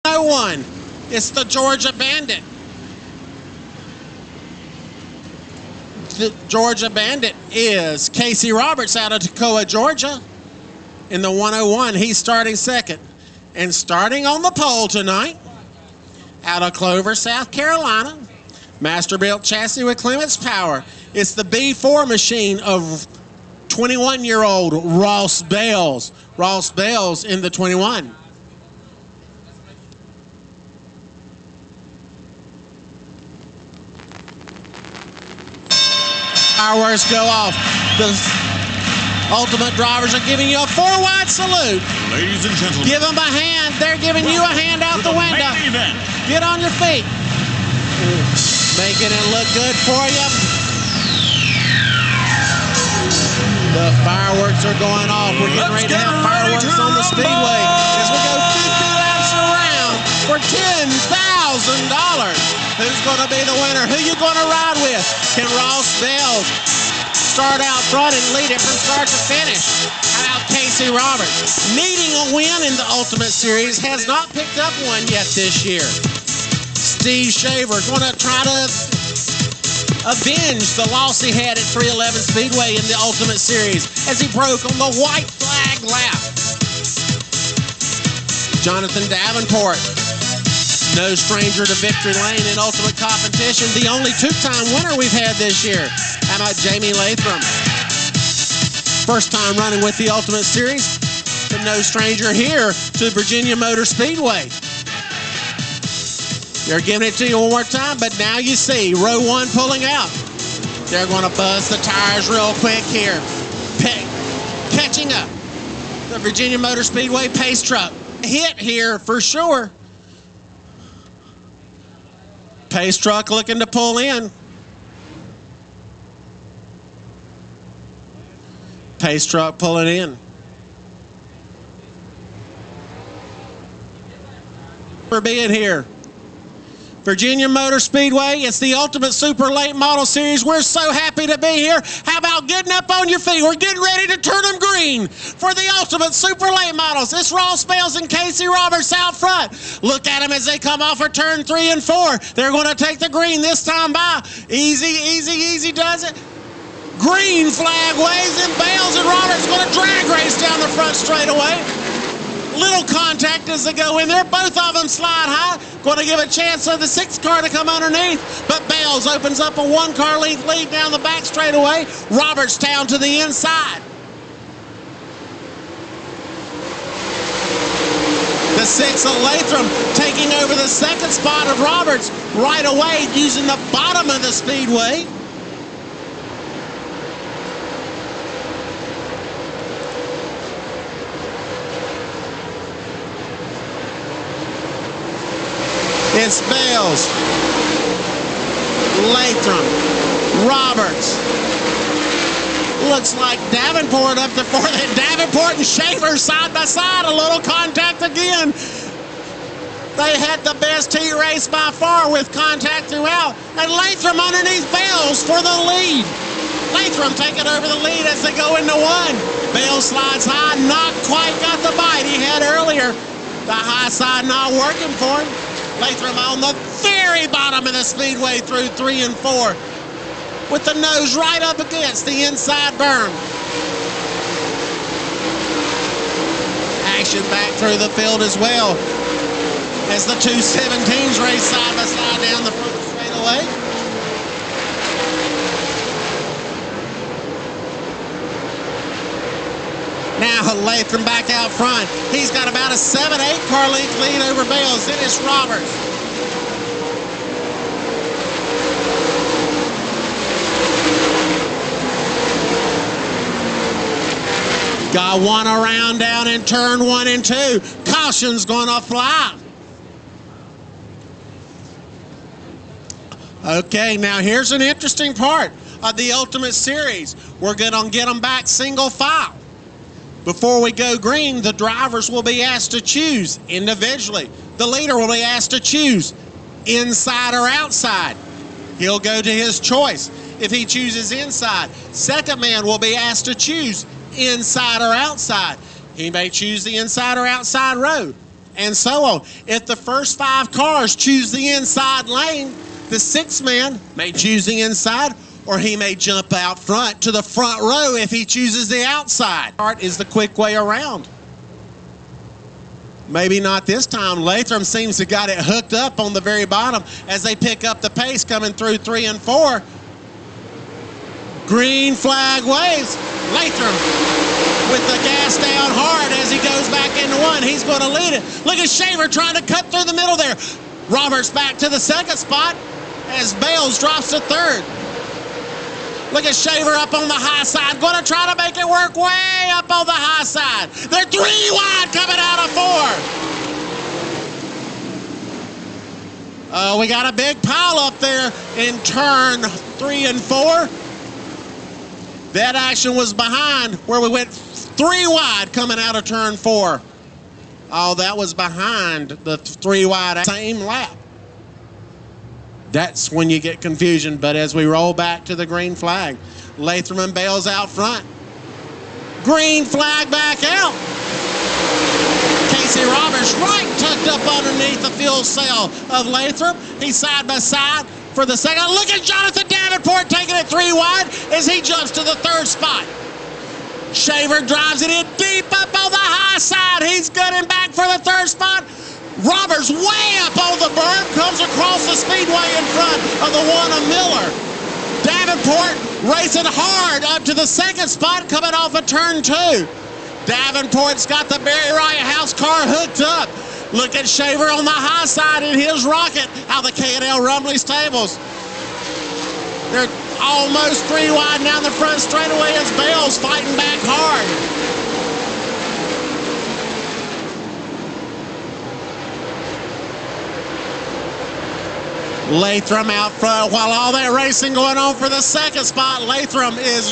101. It's the Georgia Bandit. The Georgia Bandit is Casey Roberts out of Toccoa, Georgia. In the 101, he's starting second. And starting on the pole tonight, out of Clover, South Carolina, master-built chassis with Clements power. It's the B4 machine of 21-year-old Ross Bales. Ross Bales in the 21. Fireworks go off. The Ultimate drivers are giving you a 4-wide salute. Ladies and gentlemen, give them a hand. They're giving you a hand out the window. Get on your feet. Making it look good for you. The fireworks are going off. We're getting ready to have fireworks on the speedway as we go 50 laps around for $10,000. Who's going to be the winner? Who you going to ride with? Can Ross Bales start out front and lead it from start to finish? How about Casey Roberts? Needing a win in the Ultimate Series, has not picked up one yet this year. Steve Shaver going to try to avenge the loss he had at 311 Speedway in the Ultimate Series as he broke on the white flag lap. Jonathan Davenport, no stranger to victory lane in Ultimate Competition, the only two-time winner we've had this year. How about Jamie Latham? First time running with the Ultimate Series, but no stranger here to Virginia Motor Speedway. They're giving it to you one more time, but now you see row one pulling out. They're going to buzz the tires real quick here. Catching up. The Virginia Motor Speedway pace truck. Hit here for sure. Pace truck looking to pull in. Pace truck pulling in. For being here. Virginia Motor Speedway, it's the Ultimate Super Late Model Series. We're so happy to be here. How about getting up on your feet? We're getting ready to turn them green for the Ultimate Super Late Models. It's Ross Bales and Casey Roberts out front. Look at them as they come off of turn 3 and 4. They're going to take the green this time by. Easy, easy, easy does it. Green flag waves, and Bales and Roberts going to drag race down the front straightaway. Little contact as they go in there. Both of them slide high. Going to give a chance for the 6th car to come underneath. But Bales opens up a 1-car length lead down the back straightaway. Roberts down to the inside. The 6 of Latham taking over the 2nd spot of Roberts right away using the bottom of the speedway. It's Bales, Latham, Roberts. Looks like Davenport up to 4th. Davenport and Shaver side by side. A little contact again. They had the best heat race by far with contact throughout. And Latham underneath Bales for the lead. Latham taking over the lead as they go into 1. Bales slides high, not quite got the bite he had earlier. The high side not working for him. Latham on the very bottom of the speedway through 3 and 4 with the nose right up against the inside berm. Action back through the field as well as the 217s race side by side down the front straightaway. Now Latham back out front. He's got about a 7-8 car length lead over Bales. Then it's Roberts. Got one around down in turn 1 and 2. Caution's gonna fly. Okay, now here's an interesting part of the Ultimate Series. We're gonna get them back single file. Before we go green, the drivers will be asked to choose individually. The leader will be asked to choose inside or outside. He'll go to his choice. If he chooses inside, second man will be asked to choose inside or outside. He may choose the inside or outside row. and so on. If the first 5 cars choose the inside lane, the 6th man may choose the inside, or he may jump out front to the front row if he chooses the outside. Start is the quick way around. Maybe not this time. Latham seems to have got it hooked up on the very bottom as they pick up the pace coming through 3 and 4. Green flag waves. Latham with the gas down hard as he goes back into 1. He's going to lead it. Look at Shaver trying to cut through the middle there. Roberts back to the 2nd spot as Bales drops to 3rd. Look at Shaver up on the high side. Going to try to make it work way up on the high side. They're 3 wide coming out of 4. We got a big pile up there in turn 3 and 4. That action was behind where we went 3 wide coming out of turn 4. Oh, that was behind the 3 wide same lap. That's when you get confusion. But as we roll back to the green flag, Latham and Bales out front. Green flag back out. Casey Roberts right tucked up underneath the fuel cell of Latham. He's side by side for the 2nd. Look at Jonathan Davenport taking it 3 wide as he jumps to the 3rd spot. Shaver drives it in deep up on the high side. He's gunning back for the 3rd spot. Roberts way up on the berm, comes across the speedway in front of the 1 of Miller. Davenport racing hard up to the 2nd spot coming off of turn 2. Davenport's got the Barry Wright House car hooked up. Look at Shaver on the high side in his rocket out of the K&L Rumley stables. They're almost 3 wide down the front straightaway as Bales fighting back hard. Latham out front while all that racing going on for the 2nd spot. Latham is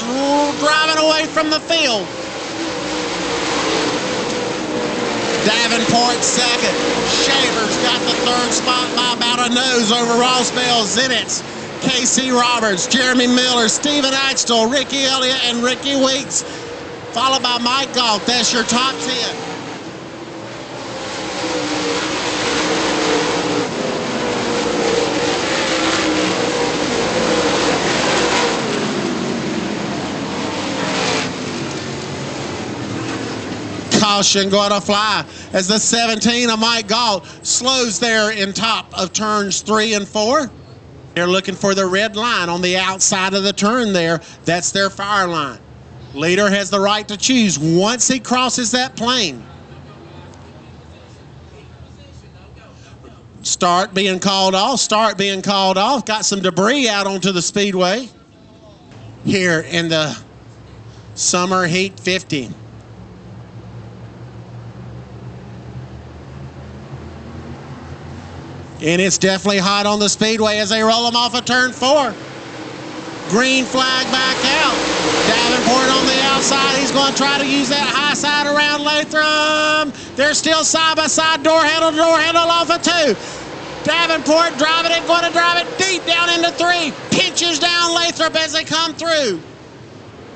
driving away from the field. Davenport 2nd. Shaver's got the 3rd spot by about a nose over Ross Bales. Then it's Casey Roberts, Jeremy Miller, Stephen Axtell, Ricky Elliott, and Ricky Weeks, followed by Mike Galt. That's your top 10. Caution going to fly as the 17 of Mike Galt slows there in top of turns 3 and 4. They're looking for the red line on the outside of the turn there. That's their fire line. Leader has the right to choose once he crosses that plane. Start being called off. Start being called off. Got some debris out onto the speedway here in the Summer Heat 50. And it's definitely hot on the speedway as they roll them off of turn 4. Green flag back out. Davenport on the outside. He's going to try to use that high side around Latham. They're still side by side. Door handle off of 2. Davenport driving it, going to drive it deep down into 3. Pinches down Latham as they come through.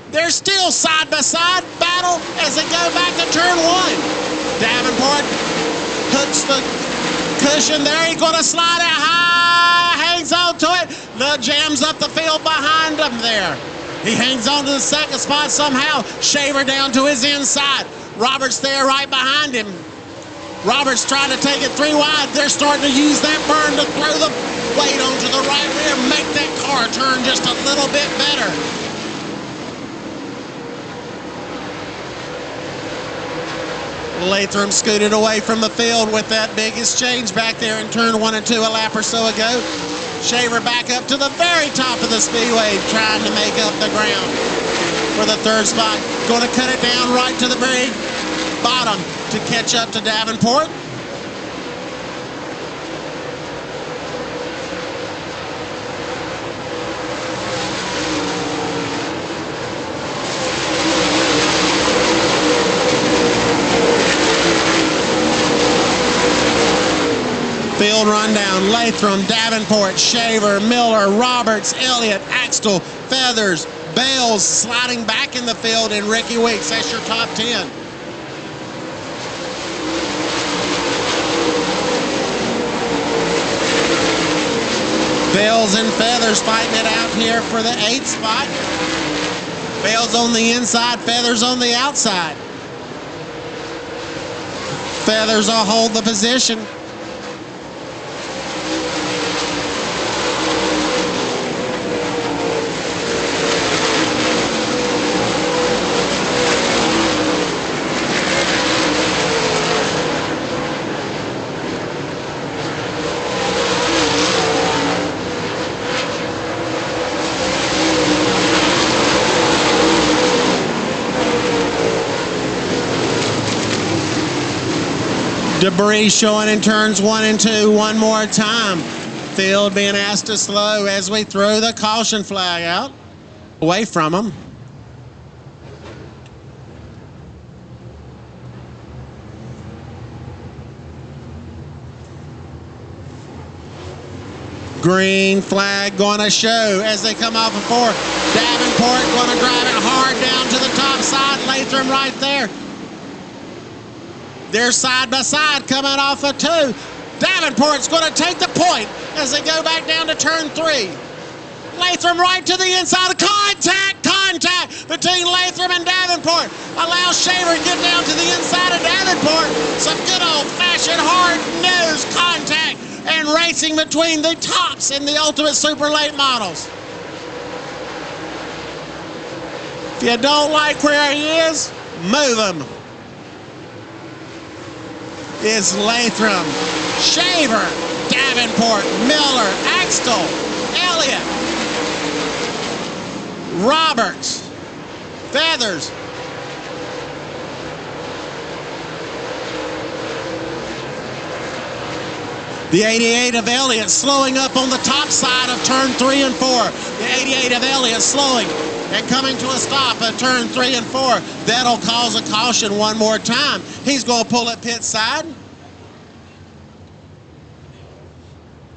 They're still side by side battle as they go back to turn 1. Davenport hooks the cushion there. He's going to slide it high, hangs on to it, jams up the field behind him there. He hangs on to the 2nd spot somehow. Shaver down to his inside. Roberts there right behind him. Roberts trying to take it 3 wide. They're starting to use that burn to throw the weight onto the right rear, make that car turn just a little bit better. Latham scooted away from the field with that biggest change back there in turn 1 and 2 a lap or so ago. Shaver back up to the very top of the speedway trying to make up the ground for the 3rd spot. Going to cut it down right to the very bottom to catch up to Davenport. Field rundown. Latham, Davenport, Shaver, Miller, Roberts, Elliott, Axtell, Feathers, Bales sliding back in the field, and Ricky Weeks. That's your top 10. Bells and Feathers fighting it out here for the 8th spot. Bells on the inside, Feathers on the outside. Feathers will hold the position. Debris showing in turns 1 and 2 one more time. Field being asked to slow as we throw the caution flag out. Away from them. Green flag going to show as they come off of 4. Davenport going to drive it hard down to the top side. Latham right there. They're side by side coming off of 2. Davenport's going to take the point as they go back down to turn 3. Latham right to the inside. Contact between Latham and Davenport. Allows Shaver to get down to the inside of Davenport. Some good old-fashioned hard-nosed contact and racing between the tops in the Ultimate Super Late Models. If you don't like where he is, move him. Is Latham, Shaver, Davenport, Miller, Axtell, Elliott, Roberts, Feathers. The 88 of Elliott slowing up on the top side of turn 3 and 4. The 88 of Elliott slowing and coming to a stop at turn 3 and 4. That'll cause a caution one more time. He's going to pull it pit side.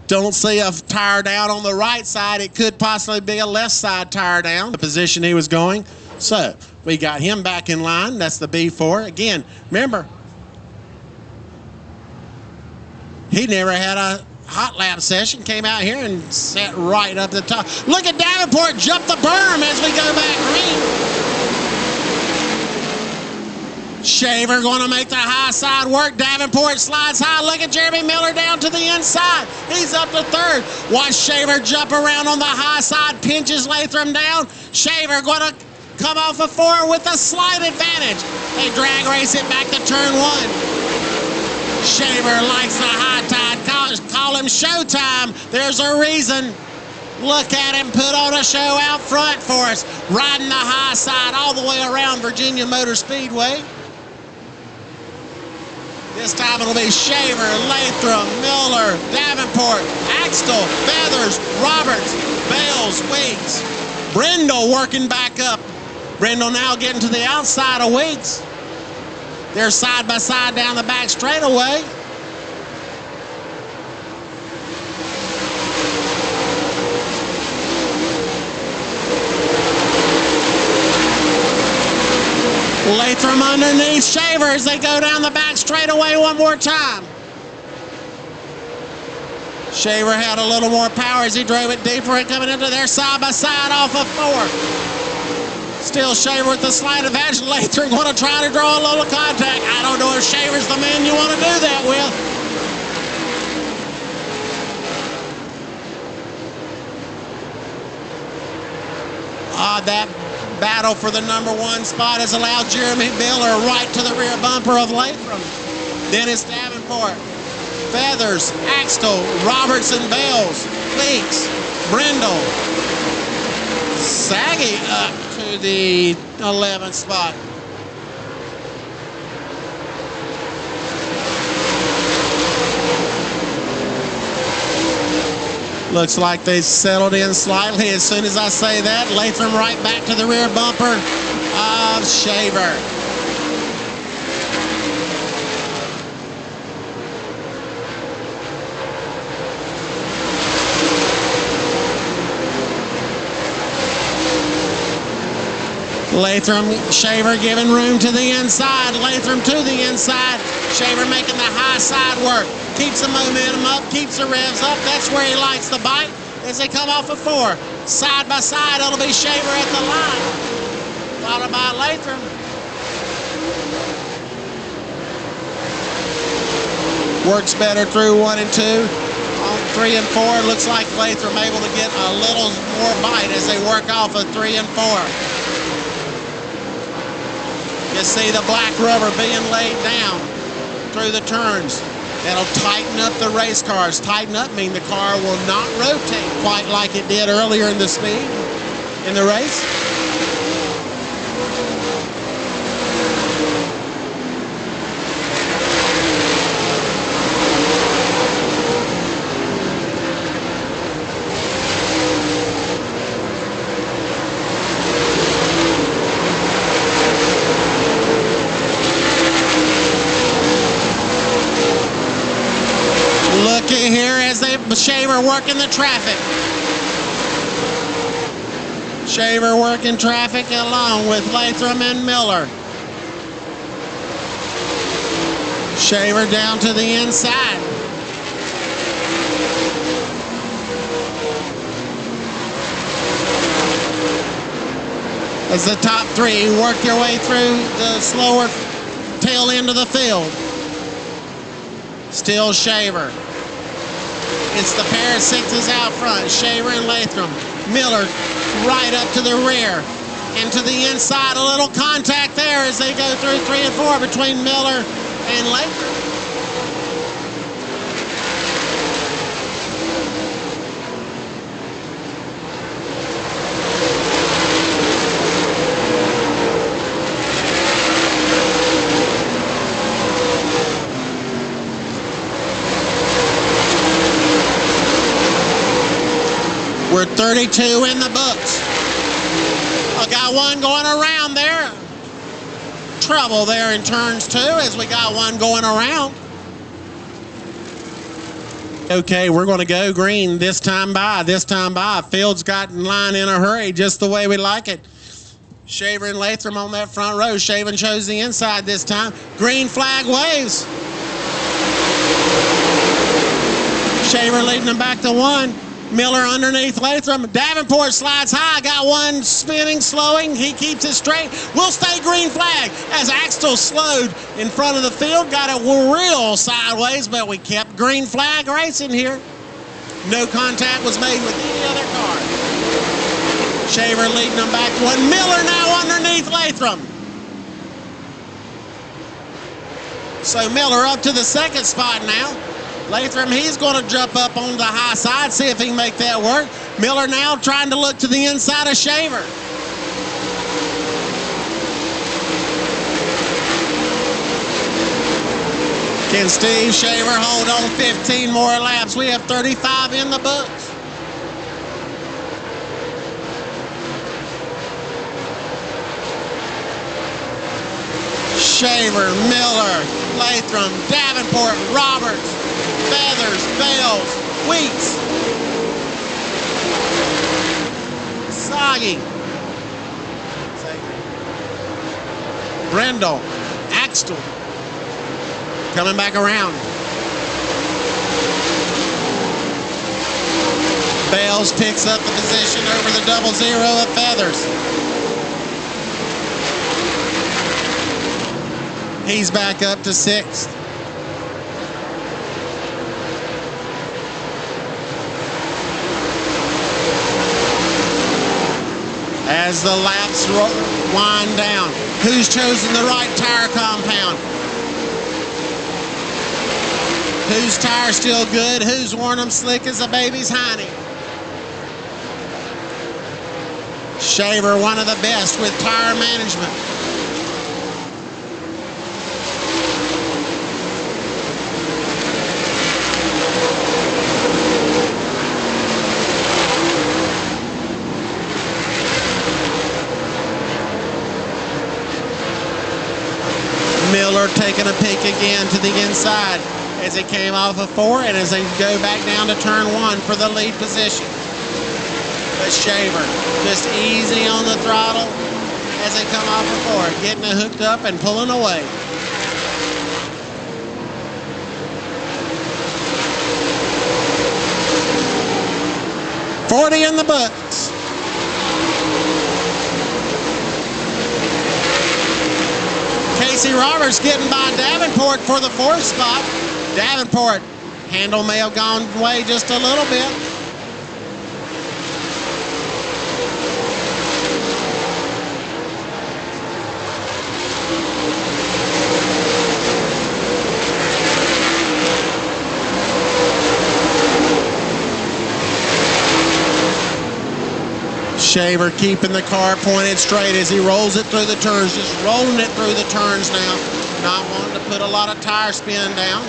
Don't see a tire down on the right side. It could possibly be a left side tire down, the position he was going. So we got him back in line. That's the B4. Again, remember, he never had a hot lap session. Came out here and sat right up the top. Look at Davenport jump the berm as we go back green. Shaver going to make the high side work. Davenport slides high. Look at Jeremy Miller down to the inside. He's up to 3rd. Watch Shaver jump around on the high side. Pinches Latham down. Shaver going to come off of 4 with a slight advantage. They drag race it back to turn 1. Shaver likes the high tide. Call him Showtime. There's a reason. Look at him put on a show out front for us. Riding the high side all the way around Virginia Motor Speedway. This time it'll be Shaver, Latham, Miller, Davenport, Axtell, Feathers, Roberts, Bales, Weeks. Brindle working back up. Brindle now getting to the outside of Weeks. They're side by side down the back straightaway. Latham underneath Shaver as they go down the back straightaway one more time. Shaver had a little more power as he drove it deeper and coming into their side by side off of 4. Still Shaver with the slight advantage. Latham going to try to draw a little contact. I don't know if Shaver's the man you want to do that with. That battle for the #1 spot has allowed Jeremy Miller right to the rear bumper of Latham. Then it's Davenport, Feathers, Axtell, Robertson, Bales, Weeks, Brindle, Saggy up to the 11th spot. Looks like they settled in slightly. As soon as I say that, Latham right back to the rear bumper of Shaver. Latham, Shaver giving room to the inside. Latham to the inside. Shaver making the high side work. Keeps the momentum up, keeps the revs up. That's where he likes the bite. as they come off of 4. Side by side, it'll be Shaver at the line, followed by Latham. Works better through 1 and 2. On 3 and 4, it looks like Latham able to get a little more bite as they work off of 3 and 4. You see the black rubber being laid down through the turns. That'll tighten up the race cars. Tighten up mean the car will not rotate quite like it did earlier in the speed in the race. Looky here as Shaver working the traffic. Shaver working traffic along with Latham and Miller. Shaver down to the inside. As the top 3 work their way through the slower tail end of the field. Still Shaver. It's the pair of 6s out front, Shaver and Latham. Miller right up to the rear. And to the inside, a little contact there as they go through 3 and 4 between Miller and Latham. We're 32 in the books. I got one going around there. Trouble there in turns 2 as we got one going around. Okay, we're going to go green this time by. Field's got in line in a hurry, just the way we like it. Shaver and Latham on that front row. Shaver chose the inside this time. Green flag waves. Shaver leading them back to 1. Miller underneath Latham. Davenport slides high. Got one spinning, slowing. He keeps it straight. We'll stay green flag as Axtell slowed in front of the field. Got it real sideways, but we kept green flag racing here. No contact was made with any other car. Shaver leading them back to 1. Miller now underneath Latham. So Miller up to the 2nd spot now. Latham, he's going to jump up on the high side, see if he can make that work. Miller now trying to look to the inside of Shaver. Can Steve Shaver hold on 15 more laps? We have 35 in the books. Shaver, Miller, Latham, Davenport, Roberts, Feathers, Bales, Weeks, Soggy, Brendel, Axtell, coming back around. Bales picks up the position over the 00 of Feathers. He's back up to 6th. As the laps wind down, who's chosen the right tire compound? Whose tire still good? Who's worn them slick as a baby's hiney? Shaver, one of the best with tire management. Miller taking a peek again to the inside as he came off of 4 and as they go back down to turn 1 for the lead position. But Shaver just easy on the throttle as they come off of 4, getting it hooked up and pulling away. 40 in the books. Casey Roberts getting by Davenport for the 4th spot. Davenport, handle may have gone away just a little bit. Shaver keeping the car pointed straight as he rolls it through the turns, just rolling it through the turns now, not wanting to put a lot of tire spin down.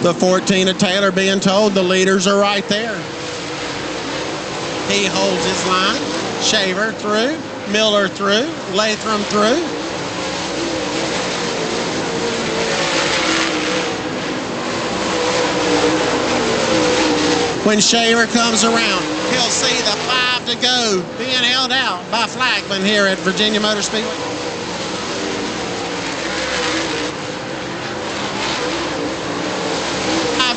The 14 of Taylor being told the leaders are right there. He holds his line. Shaver through, Miller through, Latham through. When Shaver comes around, he'll see the 5 to go being held out by Flagman here at Virginia Motor Speedway.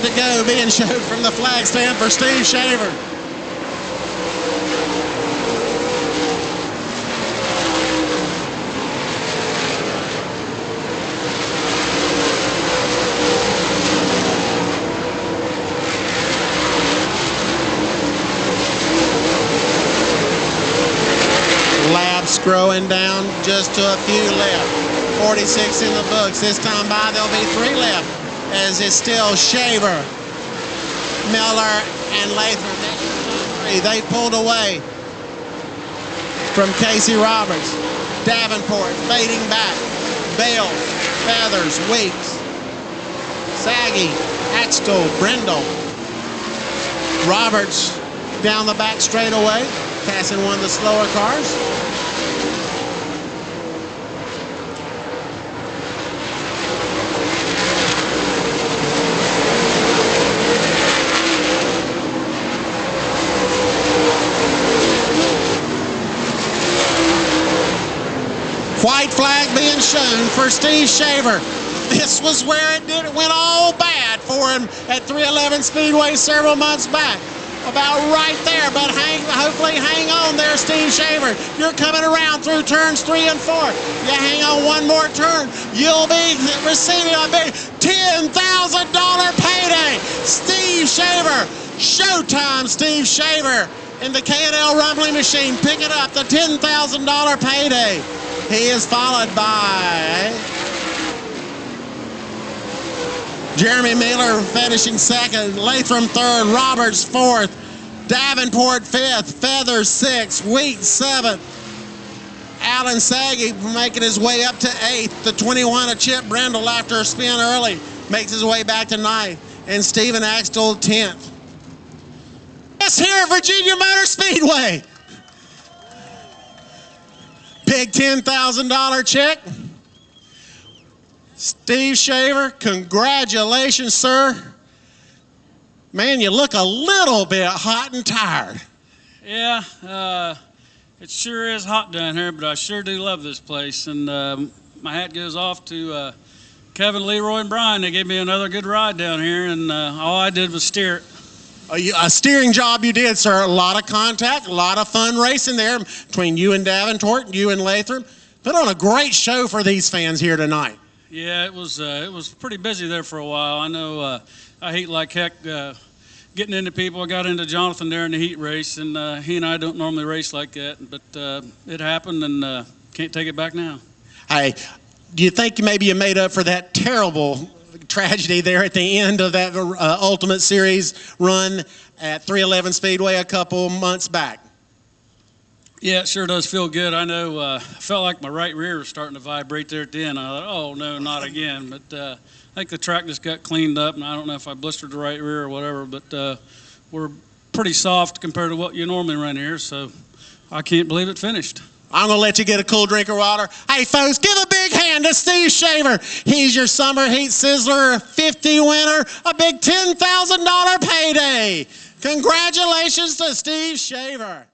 To go being showed from the flag stand for Steve Shaver. Laps growing down just to a few left. 46 in the books. This time by there'll be 3 left, as it's still Shaver, Miller, and Latham. They pulled away from Casey Roberts. Davenport fading back. Bale, Feathers, Weeks, Saggy, Axtell, Brindle. Roberts down the back straightaway, passing one of the slower cars. White flag being shown for Steve Shaver. This was where it went all bad for him at 311 Speedway several months back. About right there, but hopefully hang on there, Steve Shaver. You're coming around through turns 3 and 4. You hang on one more turn, you'll be receiving a big $10,000 payday. Steve Shaver, showtime Steve Shaver in the K&L rumbling machine, picking up the $10,000 payday. He is followed by Jeremy Miller finishing 2nd, Latham 3rd, Roberts 4th, Davenport 5th, Feathers 6th, Wheat 7th, Alan Saggy making his way up to 8th, the 21 of Chip Brindle after a spin early makes his way back to 9th, and Stephen Axtell 10th. Yes, here at Virginia Motor Speedway. Big $10,000 check. Steve Shaver, congratulations, sir. Man, you look a little bit hot and tired. Yeah, it sure is hot down here, but I sure do love this place. And my hat goes off to Kevin, Leroy, and Brian. They gave me another good ride down here, and all I did was steer it. A steering job you did, sir. A lot of contact, a lot of fun racing there between you and Davenport and you and Latham. Put on a great show for these fans here tonight. Yeah, it was pretty busy there for a while. I know I hate like heck getting into people. I got into Jonathan there in the heat race, and he and I don't normally race like that, but it happened, and can't take it back now. Hey, do you think maybe you made up for that terrible tragedy there at the end of that Ultimate Series run at 311 Speedway a couple months back? Yeah, it sure does feel good. I know I felt like my right rear was starting to vibrate there at the end. I thought, oh, no, not again. But I think the track just got cleaned up, and I don't know if I blistered the right rear or whatever, but we're pretty soft compared to what you normally run here, so I can't believe it finished. I'm going to let you get a cool drink of water. Hey, folks, give a big hand to Steve Shaver. He's your Summer Heat Sizzler 50 winner, a big $10,000 payday. Congratulations to Steve Shaver.